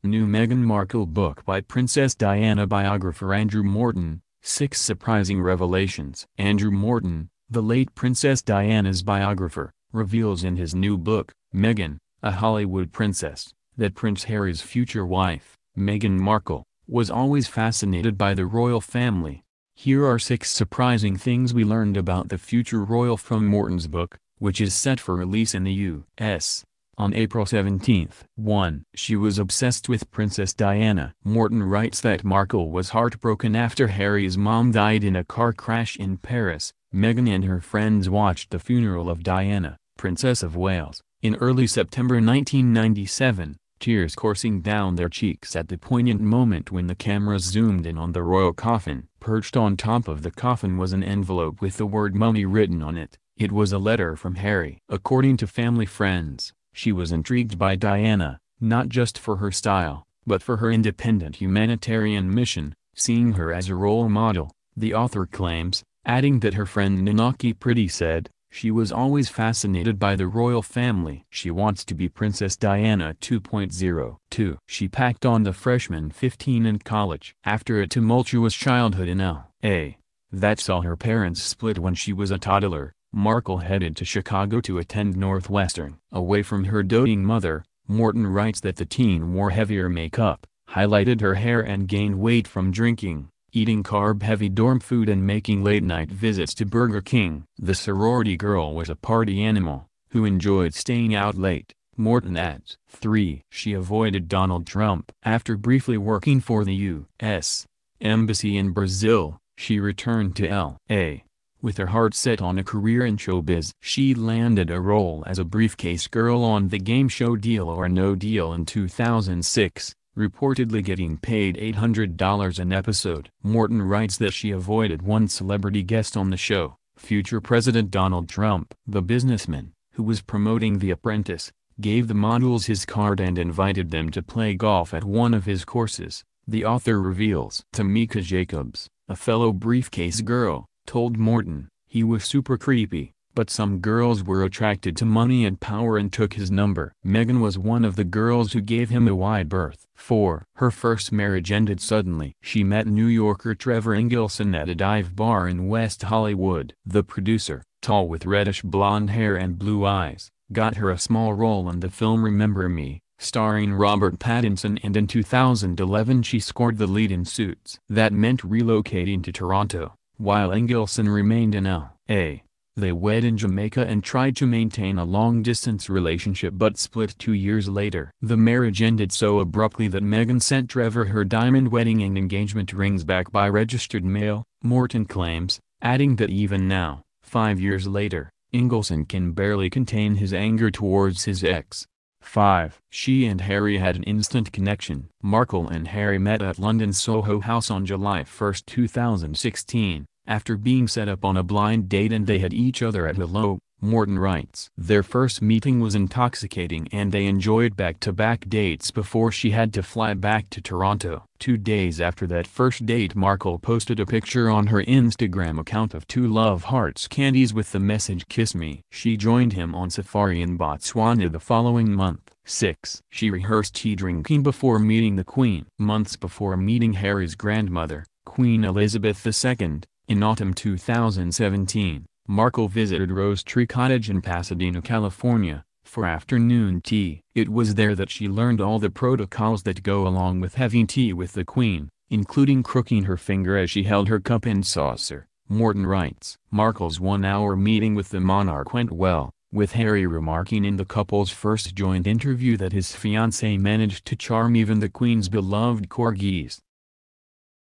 New Meghan Markle book by Princess Diana. Biographer Andrew Morton, 6 surprising revelations. Andrew Morton, the late Princess Diana's biographer, reveals in his new book, Meghan, a Hollywood Princess, that Prince Harry's future wife, Meghan Markle, was always fascinated by the royal family. Here are 6 surprising things we learned about the future royal from Morton's book, which is set for release in the U.S. on April 17. 1. She was obsessed with Princess Diana. Morton writes that Markle was heartbroken after Harry's mom died in a car crash in Paris. Meghan and her friends watched the funeral of Diana, Princess of Wales, in early September 1997, tears coursing down their cheeks at the poignant moment when the camera zoomed in on the royal coffin. Perched on top of the coffin was an envelope with the word "mummy" written on it. It was a letter from Harry. According to family friends, she was intrigued by Diana, not just for her style, but for her independent humanitarian mission, seeing her as a role model, the author claims, adding that her friend Nanaki Pretty said, "She was always fascinated by the royal family. She wants to be Princess Diana 2.0. 2. She packed on the freshman 15 in college. After a tumultuous childhood in L.A. that saw her parents split when she was a toddler, Markle headed to Chicago to attend Northwestern. Away from her doting mother, Morton writes that the teen wore heavier makeup, highlighted her hair and gained weight from drinking, eating carb-heavy dorm food and making late-night visits to Burger King. The sorority girl was a party animal, who enjoyed staying out late, Morton adds. 3. She avoided Donald Trump. After briefly working for the U.S. Embassy in Brazil, she returned to L.A. with her heart set on a career in showbiz. She landed a role as a briefcase girl on the game show Deal or No Deal in 2006, reportedly getting paid $800 an episode. Morton writes that she avoided one celebrity guest on the show, future President Donald Trump. The businessman, who was promoting The Apprentice, gave the models his card and invited them to play golf at one of his courses, the author reveals. Tamika Jacobs, a fellow briefcase girl, told Morton, "He was super creepy, but some girls were attracted to money and power and took his number." Meghan was one of the girls who gave him a wide berth. 4. Her first marriage ended suddenly. She met New Yorker Trevor Engelson at a dive bar in West Hollywood. The producer, tall with reddish blonde hair and blue eyes, got her a small role in the film Remember Me, starring Robert Pattinson, and in 2011 she scored the lead in Suits. That meant relocating to Toronto, while Engelson remained in L.A. They wed in Jamaica and tried to maintain a long-distance relationship but split 2 years later. The marriage ended so abruptly that Meghan sent Trevor her diamond wedding and engagement rings back by registered mail, Morton claims, adding that even now, 5 years later, Engelson can barely contain his anger towards his ex. 5. She and Harry had an instant connection. Markle and Harry met at London's Soho House on July 1, 2016, after being set up on a blind date and they had each other at hello, Morton writes. Their first meeting was intoxicating and they enjoyed back-to-back dates before she had to fly back to Toronto. 2 days after that first date, Markle posted a picture on her Instagram account of 2 love hearts candies with the message "Kiss Me." She joined him on safari in Botswana the following month. 6. She rehearsed tea drinking before meeting the Queen. Months before meeting Harry's grandmother, Queen Elizabeth II, in autumn 2017, Markle visited Rose Tree Cottage in Pasadena, California, for afternoon tea. It was there that she learned all the protocols that go along with having tea with the Queen, including crooking her finger as she held her cup and saucer. Morton writes. Markle's 1-hour meeting with the monarch went well, with Harry remarking in the couple's first joint interview that his fiancée managed to charm even the Queen's beloved corgis.